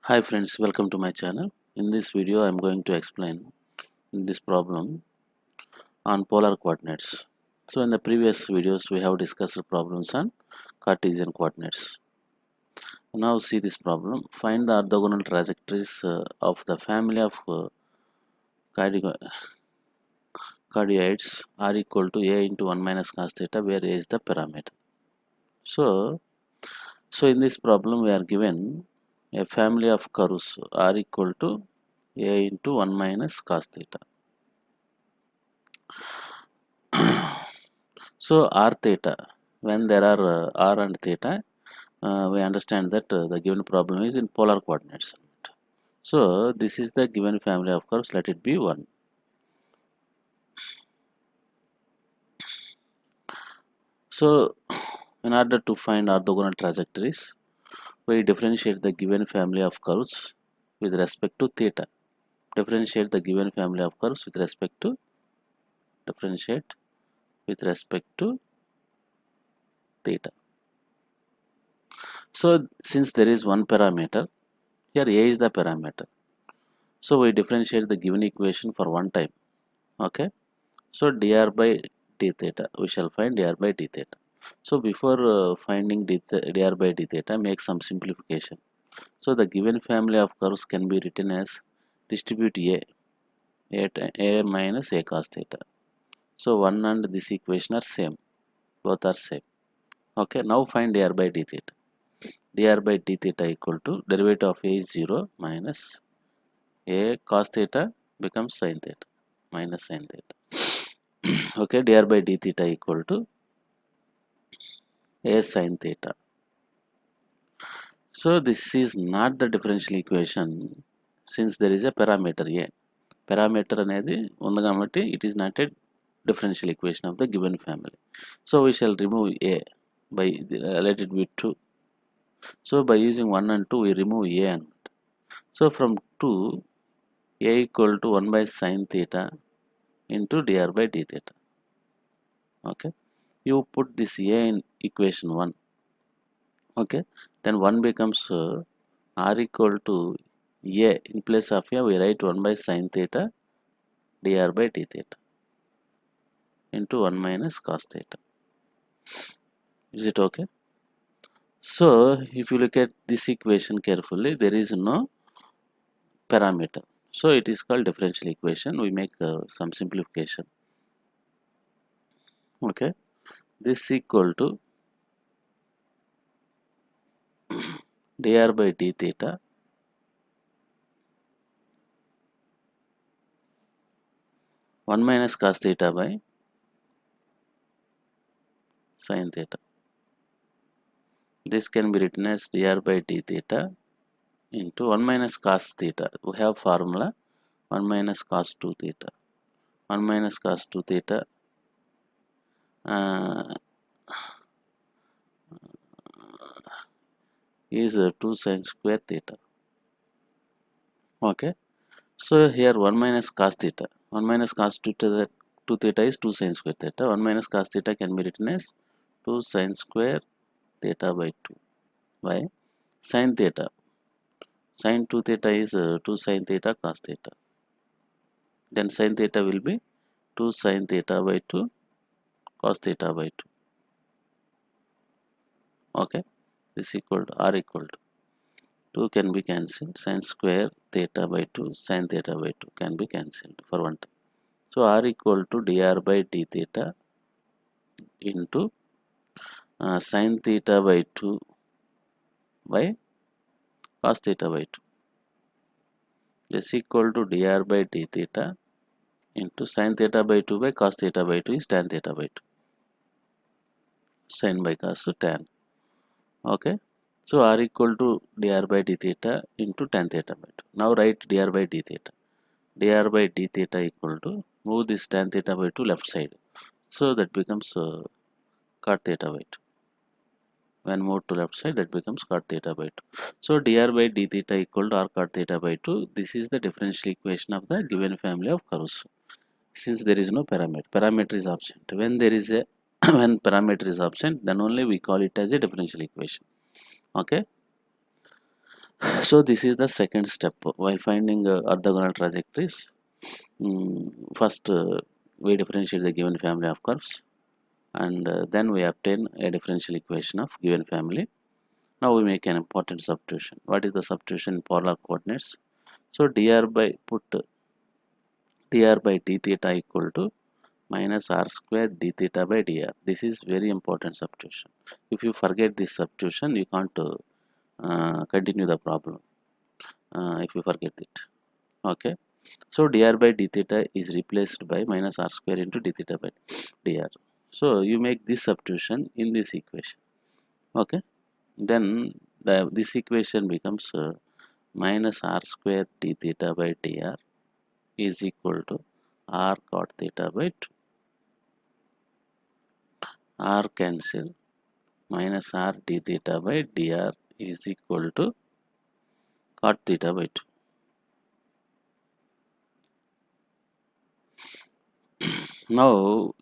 Hi friends, welcome to my channel. In this video I am going to explain this problem on polar coordinates. So in the previous videos we have discussed problems on Cartesian coordinates. Now see this problem. Find the orthogonal trajectories of the family of cardioids are equal to a into 1 minus cos theta, where a is the parameter. So in this problem we are given a family of curves are equal to a into 1 minus cos theta. So r theta, when there are r and theta, we understand that the given problem is in polar coordinates. So this is the given family of curves, let it be 1. So in order to find orthogonal trajectories, we differentiate the given family of curves with respect to theta. Differentiate the given family of curves with respect to theta. So since there is one parameter, here a is the parameter. So we differentiate the given equation for one time. Okay. So dr by d theta, we shall find dr by d theta. So before finding dr by d theta, make some simplification. So the given family of curves can be written as distribute a minus a cos theta. So 1 and this equation are same, both are same. Okay, now find dr by d theta. Dr by d theta equal to derivative of a is 0 minus a cos theta becomes sin theta minus sin theta. Okay, dr by d theta equal to a sin theta. So this is not the differential equation since there is a parameter a. Parameter అనేది ఉంది కాబట్టి it is not a differential equation of the given family. So we shall remove a by let it be 2. So by using 1 and 2 we remove a అన్నమాట. So from 2 a equal to 1 by sin theta into dr by d theta. Okay, you put this a in equation 1. Okay, then 1 becomes r equal to a, in place of a we write 1 by sin theta dr by d theta into 1 minus cos theta. Is it okay? So if you look at this equation carefully, there is no parameter, so it is called differential equation. We make some simplification. Okay, this equal to dr by d theta one minus cos theta by sin theta. This can be written as dr by d theta into 1 minus cos theta. We have formula 1 minus cos 2 theta. 1 minus cos 2 theta is 2 sin square theta. Okay, so here 1 minus cos theta, 1 minus cos 2 theta is 2 sin square theta. 1 minus cos theta can be written as 2 sin square theta by 2 by sin theta. Sin 2 theta is 2 sin theta cos theta. Then sin theta will be 2 sin theta by 2 cos theta by 2. Okay, this equal to r equal to 2 can be cancelled. Sin square theta by 2 sin theta by 2 can be cancelled for one time. So r equal to dr by d theta into sin theta by 2 by cos theta by 2. This equal to dr by d theta into sin theta by 2 by cos theta by 2 is tan theta by 2. Sin by cos, so tan. Okay, so r equal to dr by d theta into tan theta by 2. Now write dr by d theta. Dr by d theta equal to, move this tan theta by 2 left side, so that becomes cot theta by 2. When moved to left side, that becomes cot theta by 2. So dr by d theta equal to r cot theta by 2. This is the differential equation of the given family of curves. Since there is no parameter is absent. When there is a when parameter is absent, then only we call it as a differential equation. Okay, So this is the second step while finding orthogonal trajectories. First, we differentiate the given family of curves, and then we obtain a differential equation of given family. Now we make an important substitution. What is the substitution in polar coordinates? So dr by d theta equal to minus r square d theta by dr. This is very important substitution. If you forget this substitution, you can't continue the problem if you forget it. Okay. So dr by d theta is replaced by minus r square into d theta by dr. So you make this substitution in this equation. Okay. Then this equation becomes minus r square d theta by dr is equal to r cot theta by 2. R cancel, minus r d theta by dr is equal to cot theta by 2. Now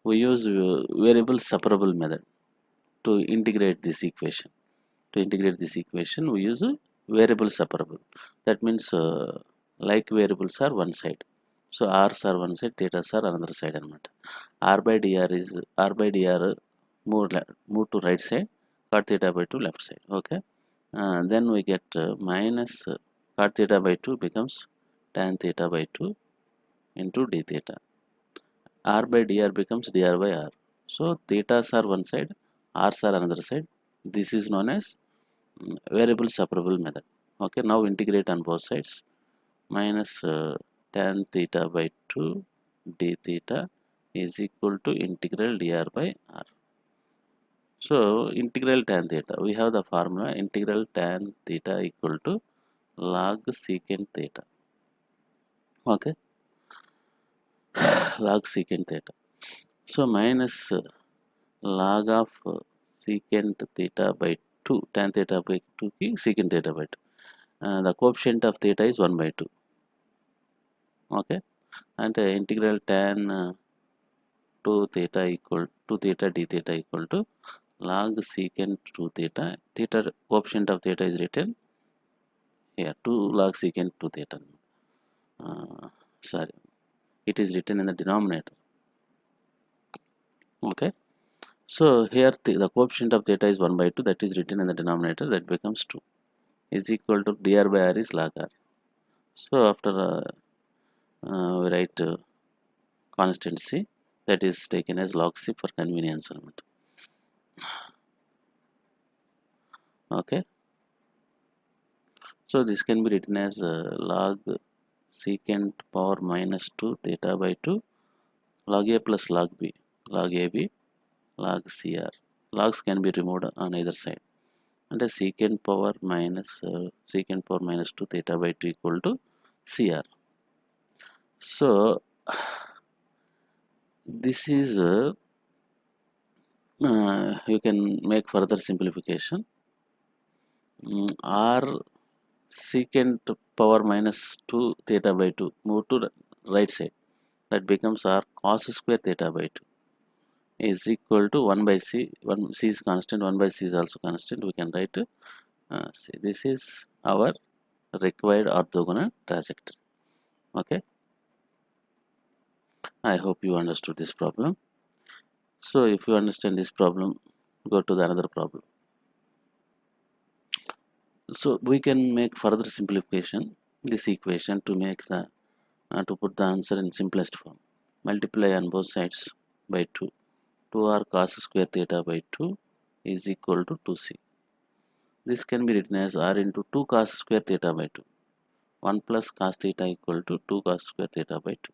we use variable separable method to integrate this equation. To integrate this equation, we use a variable separable. That means like variables are one side. So r's are one side, thetas are another side. R by dr is r by dr move to right side, cot theta by 2 left side. Okay. Then we get minus cot theta by 2 becomes tan theta by 2 into d theta. R by dr becomes dr by r. So thetas are one side, r's are another side. This is known as variable separable method. Okay, now integrate on both sides. Minus tan theta by 2 d theta is equal to integral dr by r. So integral tan theta, we have the formula integral tan theta equal to log secant theta. Okay, log secant theta. So minus log of secant theta by 2, tan theta by 2 ki secant theta by 2. The coefficient of theta is 1 by 2. Okay, and integral tan 2 theta equal to theta d theta equal to log secant 2 theta. Theta coefficient of theta is written here, 2 log secant 2 theta. Sorry, it is written in the denominator. Okay, so here the coefficient of theta is 1 by 2, that is written in the denominator, that becomes 2 is equal to dr by r is log r. So after we write constant c, that is taken as log c for convenience. Okay, so this can be written as log secant power minus 2 theta by 2 log a plus log b, log ab, log cr. Logs can be removed on either side, and a secant power minus 2 theta by 2 equal to cr. So this is you can make further simplification. R secant power minus 2 theta by 2 move to right side, that becomes r cos square theta by 2 is equal to 1 by c. 1 c is constant, 1 by c is also constant. We can write c. This is our required orthogonal trajectory. Okay, I hope you understood this problem. So if you understand this problem, go to the another problem. So we can make further simplification this equation to make the to put the answer in simplest form. Multiply on both sides by 2. 2r cos square theta by 2 is equal to 2c. This can be written as r into 2 cos square theta by 2. 1 plus cos theta equal to 2 cos square theta by 2.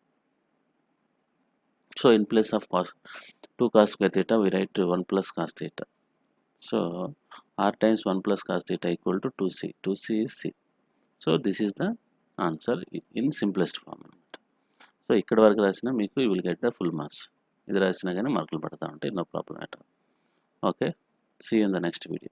So in place of 2 cos square theta, we write 1 plus cos theta. So r times 1 plus cos theta equal to 2c. 2c is c. So this is the answer in simplest form. So ikkada varaku rasina meeku you will get the full marks. Idi rasina gaani markulu padta untayi, no problem at all. Okay, see you in the next video.